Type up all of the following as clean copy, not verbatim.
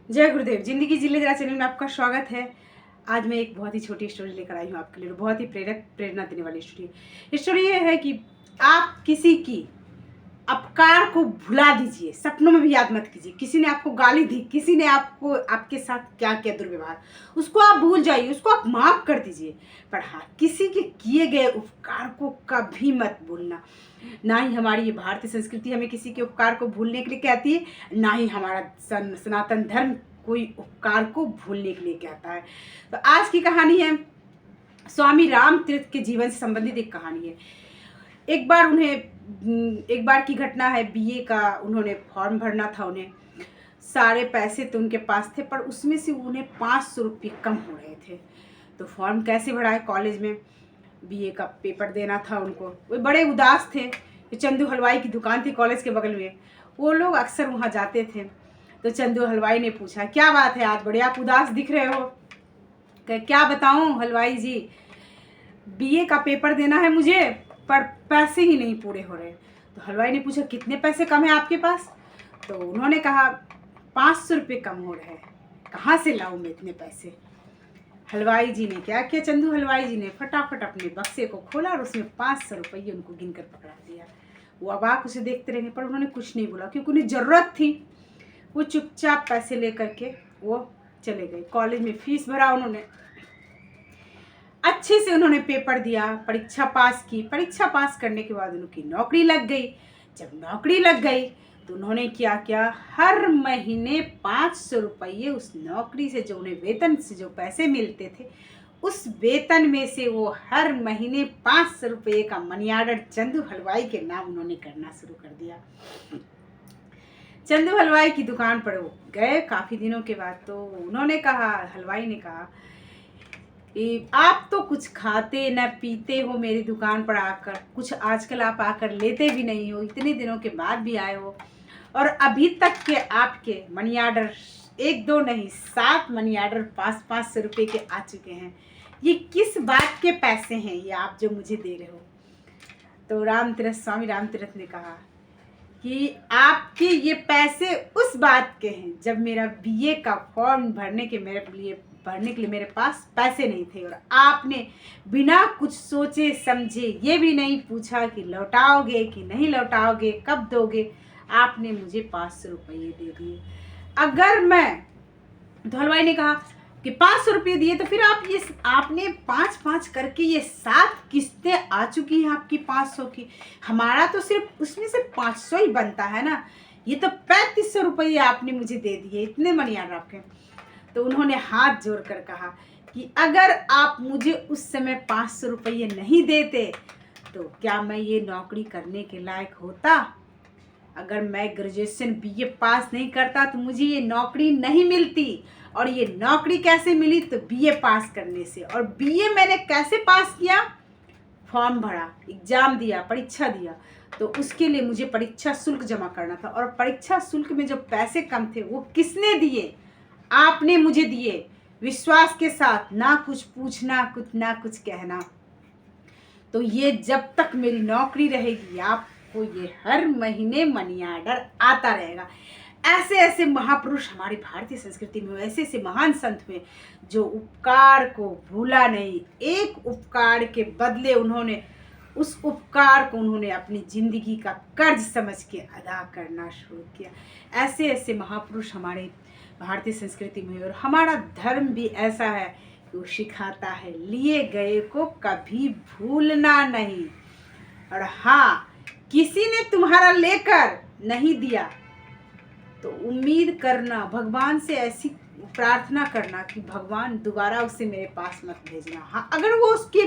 जय गुरुदेव। जिंदगी जी ले जरा चैनल में आपका स्वागत है। आज मैं एक बहुत ही छोटी स्टोरी लेकर आई हूँ आपके लिए, बहुत ही प्रेरणा देने वाली स्टोरी ये है कि आप किसी की अपकार को भुला दीजिए, सपनों में भी याद मत कीजिए। किसी ने आपको गाली दी, किसी ने आपको आपके साथ क्या किया दुर्व्यवहार, उसको आप भूल जाइए, उसको आप माफ कर दीजिए। पर हाँ, किसी के किए गए उपकार को कभी मत भूलना। ना ही हमारी ये भारतीय संस्कृति हमें किसी के उपकार को भूलने के लिए कहती है, ना ही हमारा सनातन धर्म कोई उपकार को भूलने के लिए कहता है। तो आज की कहानी है स्वामी राम तीर्थ के जीवन से संबंधित एक कहानी है। एक बार की घटना है। बीए का उन्होंने फॉर्म भरना था। उन्हें सारे पैसे तो उनके पास थे, पर उसमें से उन्हें 500 रुपये कम हो रहे थे। तो फॉर्म कैसे भराए? कॉलेज में बीए का पेपर देना था उनको। वो बड़े उदास थे। चंदू हलवाई की दुकान थी कॉलेज के बगल में, वो लोग अक्सर वहाँ जाते थे। तो चंदू हलवाई ने पूछा, क्या बात है, आज बड़े आप उदास दिख रहे हो? क्या बताऊँ हलवाई जी, बीए का पेपर देना है मुझे, पर पैसे ही नहीं पूरे हो रहे। तो हलवाई ने पूछा, कितने पैसे कम है आपके पास? तो उन्होंने कहा, 500 रुपये कम हो रहे हैं, कहाँ से लाऊं मैं इतने पैसे? हलवाई जी ने क्या किया, चंदू हलवाई जी ने फटाफट अपने बक्से को खोला और उसमें 500 रुपये उनको गिनकर पकड़ा दिया। वो अबाक उसे देखते रहेंगे, पर उन्होंने कुछ नहीं बोला, क्योंकि उन्हें ज़रूरत थी। वो चुपचाप पैसे लेकर के वो चले गए। कॉलेज में फीस भरा उन्होंने, अच्छे से उन्होंने पेपर दिया, परीक्षा पास की। परीक्षा पास करने के बाद उनकी नौकरी लग गई। जब नौकरी लग गई तो उन्होंने क्या किया, हर महीने 500 रुपये उस नौकरी से, जो उन्हें वेतन से जो पैसे मिलते थे, उस वेतन में से वो हर महीने 500 रुपये का मनी ऑर्डर चंदू हलवाई के नाम उन्होंने करना शुरू कर दिया। चंदू हलवाई की दुकान पर वो गए काफ़ी दिनों के बाद। तो उन्होंने कहा, हलवाई ने कहा, आप तो कुछ खाते न पीते हो, मेरी दुकान पर आकर कुछ आजकल आप आकर लेते भी नहीं हो, इतने दिनों के बाद भी आए हो, और अभी तक के आपके मनी ऑर्डर 1-2 नहीं 7 मनी ऑर्डर 500-500 रुपये के आ चुके हैं। ये किस बात के पैसे हैं ये आप जो मुझे दे रहे हो? तो स्वामी राम तीर्थ ने कहा कि आपके ये पैसे उस बात के हैं, जब मेरा बीए का फॉर्म भरने के लिए मेरे पास पैसे नहीं थे, और आपने बिना कुछ सोचे समझे, ये भी नहीं पूछा कि लौटाओगे कि नहीं लौटाओगे, कब दोगे, आपने मुझे 500 रुपये दे दिए। अगर मैं, तो हलवाई ने कहा कि 500 रुपये दिए, तो फिर आपने 5-5 करके ये 7 किस्तें आ चुकी हैं आपकी 500 की। हमारा तो सिर्फ उसमें से 500 ही बनता है ना। ये तो 3500 रुपये आपने मुझे दे दिए, इतने मनी ऑर्डर आपके। तो उन्होंने हाथ जोड़कर कहा कि अगर आप मुझे उस समय 500 रुपये नहीं देते तो क्या मैं ये नौकरी करने के लायक होता? अगर मैं ग्रेजुएशन बीए पास नहीं करता तो मुझे ये नौकरी नहीं मिलती, और ये नौकरी कैसे मिली? तो बीए पास करने से। और बीए मैंने कैसे पास किया? फॉर्म भरा, एग्ज़ाम दिया, परीक्षा दिया। तो उसके लिए मुझे परीक्षा शुल्क जमा करना था, और परीक्षा शुल्क में जो पैसे कम थे वो किसने दिए? आपने मुझे दिए, विश्वास के साथ, ना कुछ पूछना, कुछ ना कुछ कहना। तो ये जब तक मेरी नौकरी रहेगी, आपको ये हर महीने मनी ऑर्डर आता रहेगा। ऐसे ऐसे महापुरुष हमारी भारतीय संस्कृति में, ऐसे ऐसे महान संत में, जो उपकार को भूला नहीं। एक उपकार के बदले उस उपकार को उन्होंने अपनी ज़िंदगी का कर्ज समझ के अदा करना शुरू किया। ऐसे ऐसे महापुरुष हमारे भारतीय संस्कृति में, और हमारा धर्म भी ऐसा है कि वो सिखाता है, लिए गए को कभी भूलना नहीं। और हाँ, किसी ने तुम्हारा लेकर नहीं दिया तो उम्मीद करना, भगवान से ऐसी प्रार्थना करना कि भगवान दोबारा उसे मेरे पास मत भेजना। हाँ, अगर वो उसके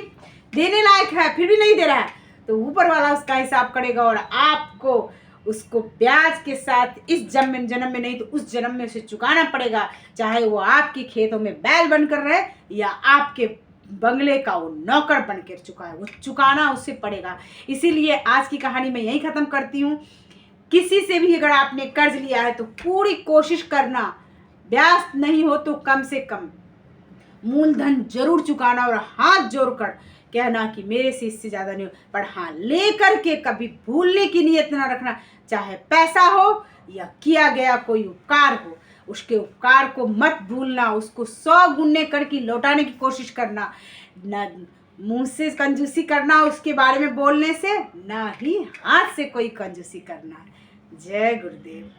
देने लायक है फिर भी नहीं दे रहा है, तो ऊपर वाला उसका हिसाब करेगा, और आपको उसको ब्याज के साथ इस जन्म में नहीं तो उस जन्म में उसे चुकाना पड़ेगा। चाहे वो आपके खेतों में बैल बनकर रहे या आपके बंगले का वो नौकर बनकर चुकाए, वो चुकाना उससे पड़ेगा। इसीलिए आज की कहानी मैं यही ख़त्म करती हूँ। किसी से भी अगर आपने कर्ज लिया है तो पूरी कोशिश करना, ब्याज नहीं हो तो कम से कम मूलधन जरूर चुकाना, और हाथ जोड़कर कहना कि मेरे से इससे ज़्यादा नहीं हो। पर हाँ, लेकर के कभी भूलने की नीयत ना रखना, चाहे पैसा हो या किया गया कोई उपकार हो। उसके उपकार को मत भूलना, उसको 100 गुने करके लौटाने की कोशिश करना। न मुंह से कंजूसी करना उसके बारे में बोलने से, ना ही हाथ से कोई कंजूसी करना। जय गुरुदेव।